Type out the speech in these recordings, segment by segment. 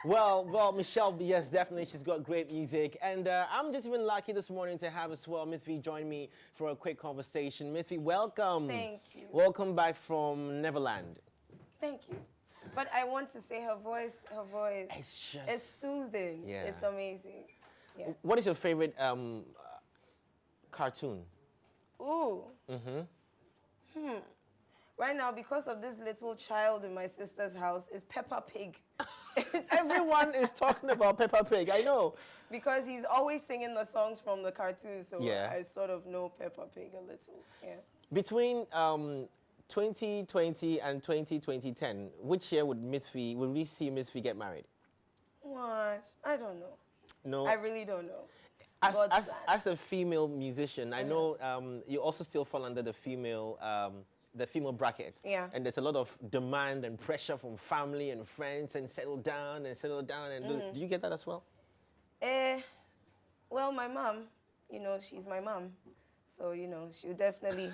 Well, Michelle, yes, definitely, she's got great music, and I'm just even lucky this morning to have as well MzVee join me for a quick conversation. MzVee, welcome. Thank you. Welcome back from Neverland. Thank you. But I want to say her voice, it's soothing. Yeah. It's amazing. Yeah. What is your favorite cartoon? Ooh. Right now, because of this little child in my sister's house, is Peppa Pig. Everyone is talking about Peppa Pig, I know. Because he's always singing the songs from the cartoon, so Yeah. I sort of know Peppa Pig a little. Yeah. Between 2020 and 2010, which year would we see MzVee get married? What? I don't know. No. I really don't know. As a female musician, I know you also still fall under the female bracket. Yeah. And there's a lot of demand and pressure from family and friends and settle down. And do you get that as well? Well, my mom, she's my mom. So, she'll definitely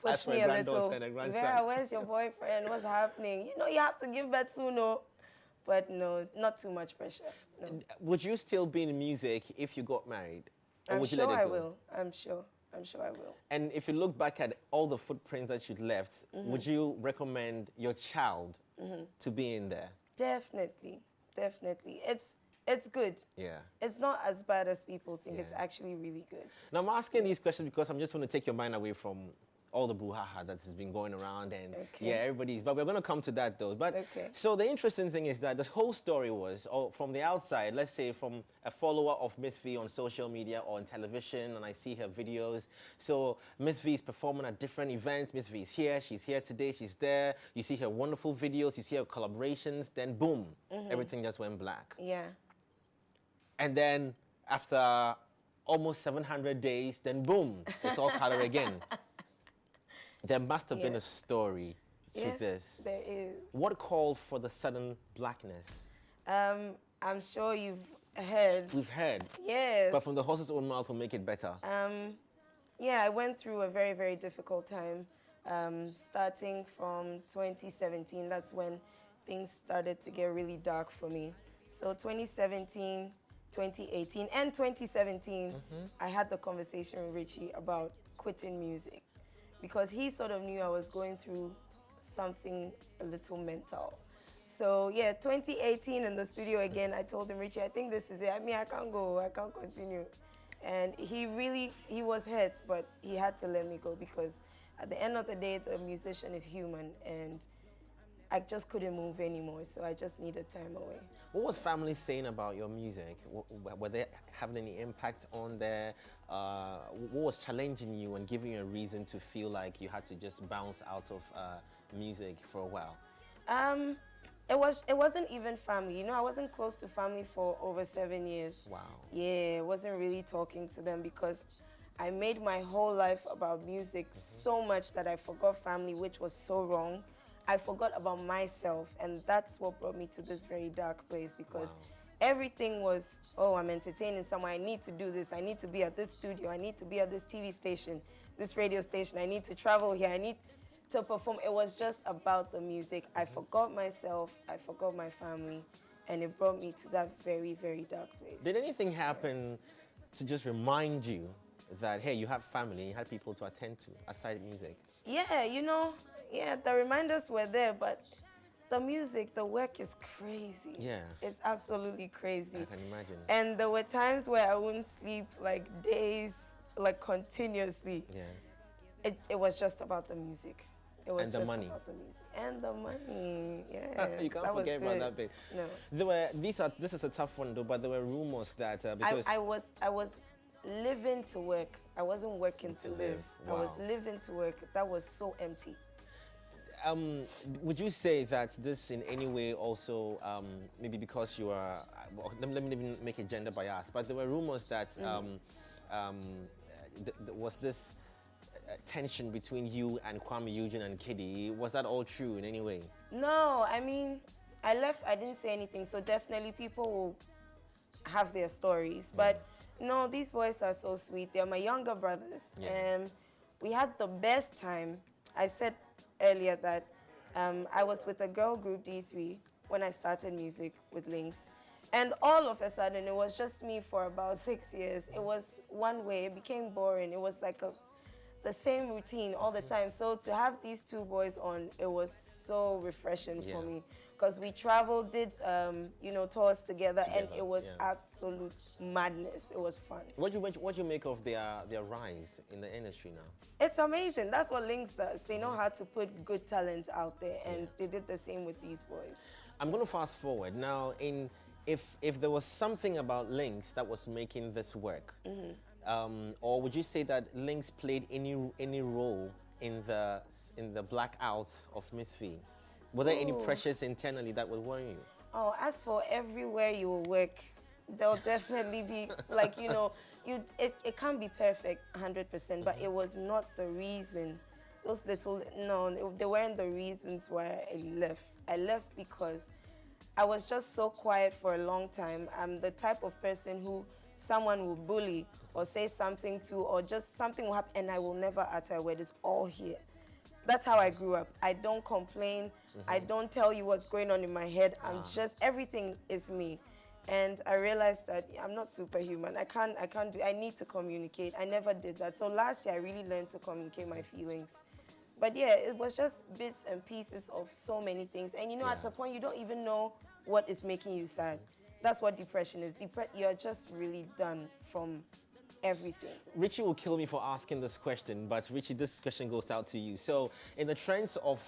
push me a little. Vera, where's your boyfriend? What's happening? You have to give birth soon, no? But no, not too much pressure. No. Would you still be in music if you got married? Or I'm sure I will. I'm sure I will. And if you look back at all the footprints that you left, would you recommend your child to be in there? Definitely. It's good. Yeah. It's not as bad as people think. It's actually really good. Now, I'm asking these questions because I'm just going to take your mind away from all the brouhaha that has been going around, and but we're going to come to that though. But so the interesting thing is that the whole story was from the outside, let's say from a follower of MzVee on social media or on television, and I see her videos. So MzVee is performing at different events. MzVee is here, she's here today, she's there. You see her wonderful videos, you see her collaborations, then boom, everything just went black. Yeah. And then after almost 700 days, then boom, it's all color again. There must have been a story to this. There is. What called for the sudden blackness? I'm sure you've heard. We've heard. Yes. But from the horse's own mouth will make it better. Yeah, I went through a very, very difficult time. Starting from 2017, that's when things started to get really dark for me. So 2017, 2018, and 2017, I had the conversation with Richie about quitting music, because he sort of knew I was going through something a little mental. So yeah, 2018 in the studio again, I told him, Richie, I think this is it. I mean, I can't go, I can't continue. And he was hurt, but he had to let me go, because at the end of the day, the musician is human, and I just couldn't move anymore, so I just needed time away. What was family saying about your music? Were they having any impact on there? What was challenging you and giving you a reason to feel like you had to just bounce out of music for a while? It wasn't even family. I wasn't close to family for over 7 years. Wow. Yeah, I wasn't really talking to them because I made my whole life about music so much that I forgot family, which was so wrong. I forgot about myself, and that's what brought me to this very dark place, because everything was, I'm entertaining someone, I need to do this, I need to be at this studio, I need to be at this TV station, this radio station, I need to travel here, I need to perform. It was just about the music. I forgot myself, I forgot my family, and it brought me to that very, very dark place. Did anything happen to just remind you that, hey, you have family, you had people to attend to aside music? Yeah, the reminders were there, but the music, the work is crazy. Yeah. It's absolutely crazy. I can imagine. And there were times where I wouldn't sleep like days, like continuously. Yeah. It was just about the music. It was and the just money. about the music. And the money, yes. You can't forget about that bit. No. This is a tough one though, but there were rumors that because I was living to work. I wasn't working to live. Wow. I was living to work. That was so empty. Would you say that this in any way also, maybe because you are, let me even make it gender biased, but there were rumors that was this tension between you and Kwame Eugene and Kiddy. Was that all true in any way? No, I mean, I left, I didn't say anything, so definitely people will have their stories. But no, these boys are so sweet. They're my younger brothers. And we had the best time. I said earlier that I was with a girl group, D3, when I started music with Lynx. And all of a sudden, it was just me for about 6 years. It was one way. It became boring. It was like the same routine all the time. So to have these two boys on, it was so refreshing for me. Because we traveled, did tours together, and it was absolute madness. It was fun. What do you make of their rise in the industry now? It's amazing. That's what Lynx does. They know how to put good talent out there, and they did the same with these boys. I'm going to fast forward now. If there was something about Lynx that was making this work, or would you say that Lynx played any role in the blackouts of MzVee? Were there any pressures internally that would worry you? Oh, as for everywhere you will work, there'll definitely be, like, it can't be perfect 100%, but it was not the reason. Those little, they weren't the reasons why I left. I left because I was just so quiet for a long time. I'm the type of person who someone will bully or say something to, or just something will happen, and I will never utter a word. It's all here. That's how I grew up. I don't complain. I don't tell you what's going on in my head. I'm just, everything is me. And I realized that I'm not superhuman. I need to communicate. I never did that. So last year, I really learned to communicate my feelings. But yeah, it was just bits and pieces of so many things. And at a point, you don't even know what is making you sad. That's what depression is. You're just really done from everything. Richie will kill me for asking this question, but Richie, this question goes out to you. So, in the trends of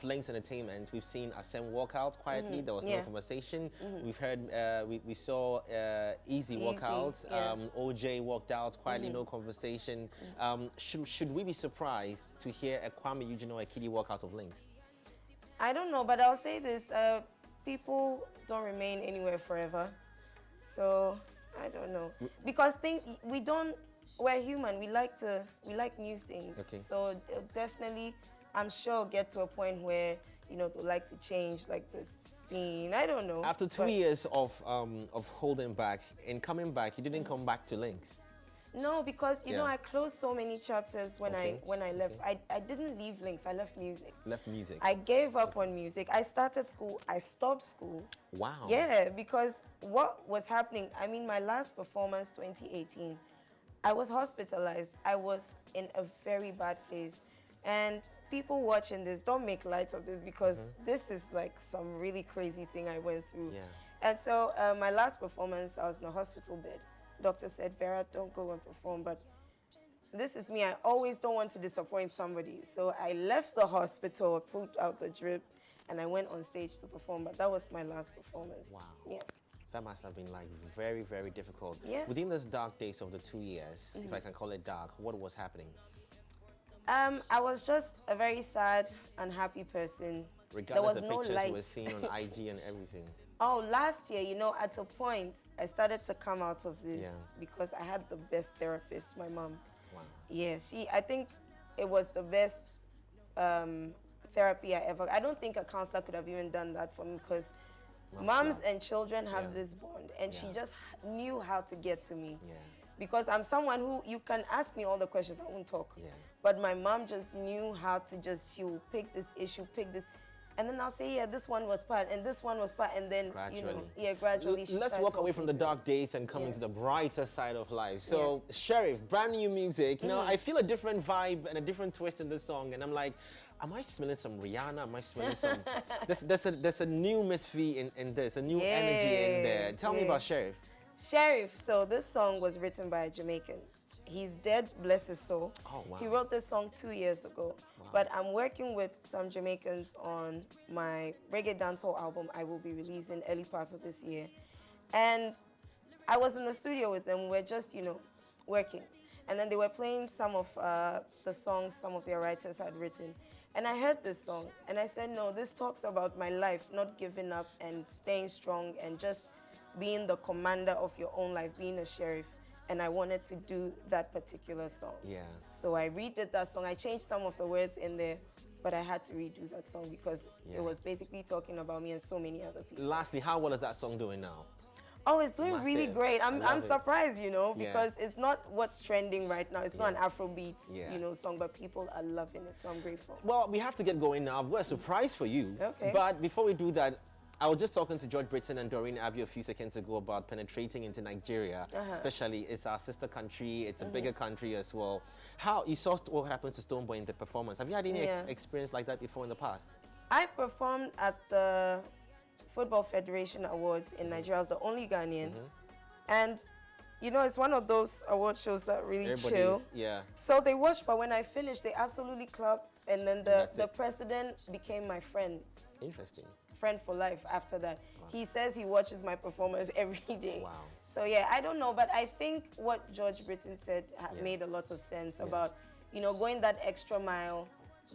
Lynx Entertainment, we've seen Asem walk out quietly. There was no conversation. We've heard, we saw Easy walk out. OJ walked out quietly, no conversation. Should we be surprised to hear a Kwame Eugene or a Kiddy walk out of Lynx? I don't know, but I'll say this: people don't remain anywhere forever, so. I don't know, because we're human. We like new things. Okay. So definitely, I'm sure get to a point where they'll like to change like the scene. I don't know. After 2 years of holding back and coming back, you didn't come back to Lynx. No, because I closed so many chapters when I left. I didn't leave Lynx. I left music. Left music. I gave up on music. I started school. I stopped school. Wow. Yeah, because what was happening, my last performance, 2018, I was hospitalized. I was in a very bad place. And people watching this, don't make light of this, because this is like some really crazy thing I went through. Yeah. And so my last performance, I was in a hospital bed. Doctor said, Vera, don't go and perform, but this is me. I always don't want to disappoint somebody. So I left the hospital, pulled out the drip, and I went on stage to perform, but that was my last performance. Wow. Yes. That must have been like very, very difficult. Yeah. Within those dark days of the 2 years, if I can call it dark, what was happening? I was just a very sad, unhappy person. Regardless of the pictures you were seeing on IG and everything. Oh, last year, at a point, I started to come out of this because I had the best therapist, my mom. Wow. Yeah, I think it was the best therapy I don't think a counselor could have even done that for me, because moms and children have this bond, and she just knew how to get to me. Yeah. Because I'm someone who, you can ask me all the questions, I won't talk. Yeah. But my mom just knew how to she will pick this issue, pick this. And then I'll say, yeah, this one was part, and this one was part, and then, gradually. Let's walk away from the dark days and come into the brighter side of life. So, Sheriff, brand new music. Now, I feel a different vibe and a different twist in this song, and I'm like, am I smelling some Rihanna? Am I smelling some... there's a new MzVee in this, a new energy in there. Tell me about Sheriff. Sheriff, so this song was written by a Jamaican. He's dead, bless his soul. Oh, wow. He wrote this song 2 years ago. Wow. But I'm working with some Jamaicans on my reggae dancehall album I will be releasing early parts of this year. And I was in the studio with them. We're just, working. And then they were playing some of the songs some of their writers had written. And I heard this song, and I said, no, this talks about my life, not giving up and staying strong and just being the commander of your own life, being a sheriff. And I wanted to do that particular song. Yeah. So I redid that song. I changed some of the words in there, but I had to redo that song because it was basically talking about me and so many other people. Lastly, how well is that song doing now? Oh, it's doing really great. I'm surprised, because it's not what's trending right now. It's not an Afrobeat, song, but people are loving it, so I'm grateful. Well, we have to get going now. I've got a surprise for you. Okay. But before we do that, I was just talking to George Britton and Doreen Abbey a few seconds ago about penetrating into Nigeria, especially. It's our sister country. It's a bigger country as well. How you saw what happened to Stoneboy in the performance? Have you had any experience like that before in the past? I performed at the Football Federation Awards in Nigeria. I was the only Ghanaian. And, you know, it's one of those award shows that really chill. Yeah. So they watched, but when I finished, they absolutely clapped. And then the president became my friend. Interesting. Friend for life after that. Wow. He says he watches my performance every day. Wow. So yeah, I don't know, but I think what George Britton said made a lot of sense about, you know, going that extra mile,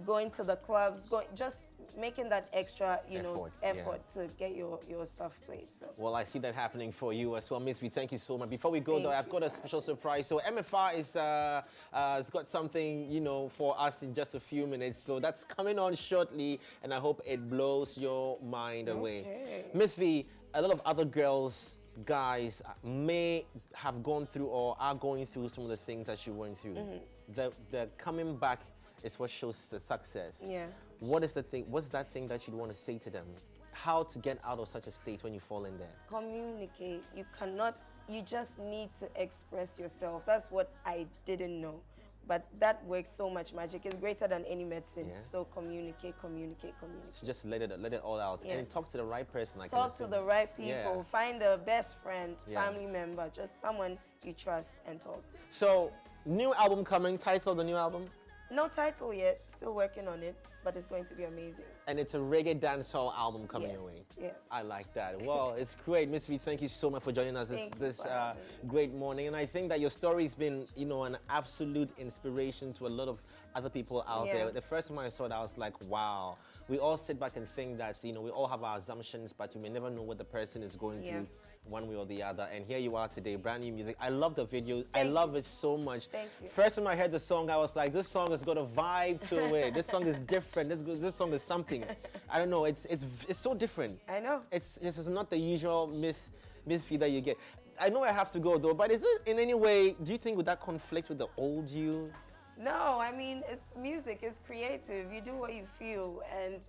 going to the clubs, just making that extra, you know, effort to get your stuff played. So. Well, I see that happening for you as well, MzVee. Thank you so much. Before we go, though, I've got a special surprise. So Emefa has got something, you know, for us in just a few minutes. So that's coming on shortly, and I hope it blows your mind away. MzVee, a lot of other girls, guys may have gone through or are going through some of the things that you went through. The coming back is what shows the success. Yeah. What is the thing? What's that thing that you'd want to say to them? How to get out of such a state when you fall in there? Communicate. You cannot. You just need to express yourself. That's what I didn't know, but that works so much magic. It's greater than any medicine. Yeah. So communicate. So just let it all out and talk to the right person. Talk to the right people. Yeah. Find a best friend, family member, just someone you trust and talk to. So, new album coming. Title of the new album? No title yet. Still working on it, but it's going to be amazing. And it's a reggae dancehall album coming your way. Yes. I like that. Well, it's great. MzVee, thank you so much for joining us this great morning. And I think that your story's been, you know, an absolute inspiration to a lot of other people out there. The first time I saw it, I was like, wow. We all sit back and think that, you know, we all have our assumptions, but you may never know what the person is going through one way or the other. And here you are today, brand new music. I love the video. I love it so much. Thank you. First time I heard the song, I was like, this song has got a vibe to it. This song is different. This song is something. I don't know. It's so different. I know. This is not the usual MzVee that you get. I know I have to go though, but is it in any way? Do you think would that conflict with the old you? No, I mean it's music. It's creative. You do what you feel, and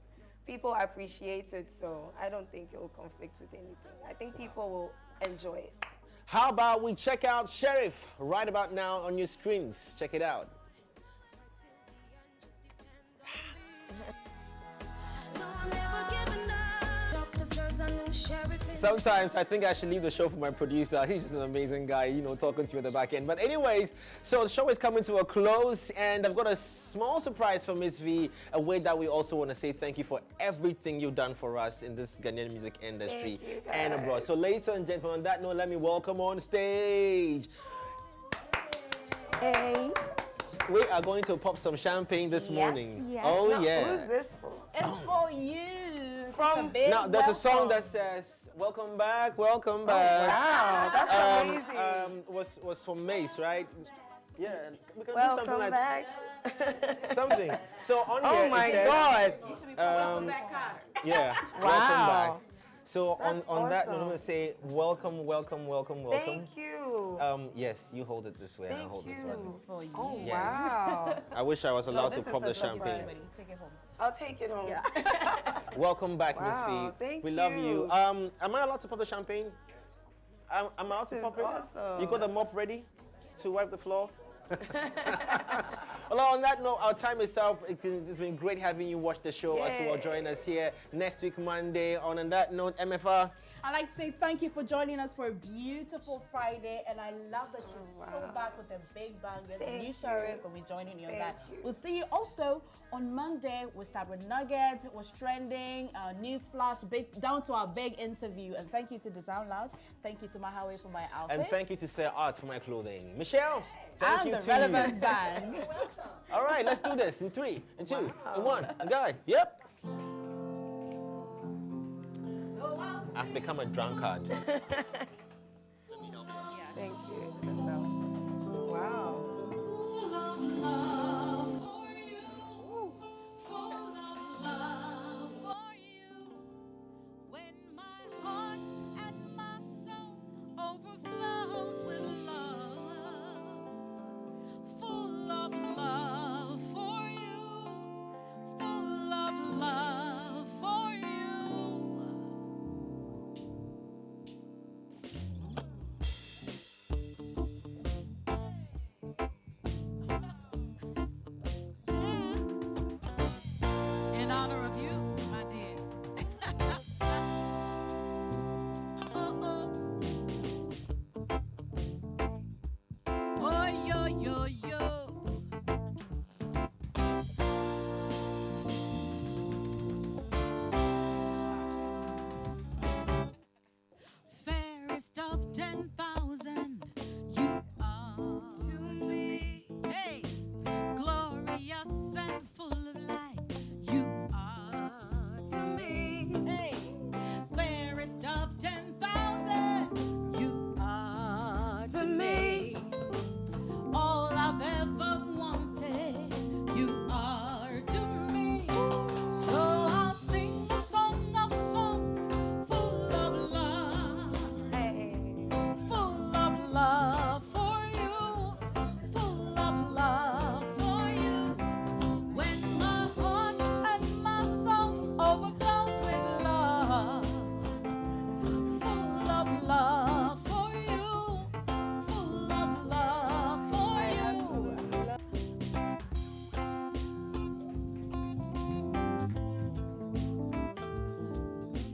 people appreciate it. So I don't think it will conflict with anything. I think people will enjoy it. How about we check out Sheriff right about now on your screens? Check it out. Sometimes I think I should leave the show for my producer. He's just an amazing guy, you know, talking to me at the back end. But anyways, so the show is coming to a close, and I've got a small surprise for MzVee, a way that we also want to say thank you for everything you've done for us in this Ghanaian music industry and abroad. So ladies and gentlemen, on that note, let me welcome on stage. Hey. We are going to pop some champagne this morning. Yes. Oh, Now, yeah. who's this for? It's for you. Now, there's a song that says, welcome back, welcome back. Wow, that's amazing. Was from Mace, right? Yeah, we can Welcome do something like back. something. So on here, Oh my it says, God. Welcome back, Carter. Yeah, Wow. welcome back. So That's on that note, I'm awesome. going to say welcome, welcome, welcome, welcome. Thank you. Yes, you hold it this way and I'll hold this one. This is for you. Oh, Yes. wow. I wish I was allowed to this is pop a the surprise. champagne. Take it home. I'll take it home. Yeah. Welcome back, Wow, MzVee. thank We love you. you. Am I allowed to pop the champagne? Am I allowed to This pop is it? awesome. You got the mop ready to wipe the floor? Well, on that note, our time is up. It's been great having you watch the show as well. Join us here next week, Monday. On that note, Emefa. I'd like to say thank you for joining us for a beautiful Friday, and I love that you're so back with a big bang. There's a new sheriff, and we're joining you on that. We'll see you also on Monday. We'll start with Nuggets, what's trending, news flash, down to our big interview. And thank you to Design Lounge. Thank you to my Highway for my outfit. And thank you to Sarah Art for my clothing. Michelle, thank you and the to Relevance you. Band. All right, let's do this in 3, and 2, and 1. Guy, yep. I've become a drunkard. Thank you. Wow.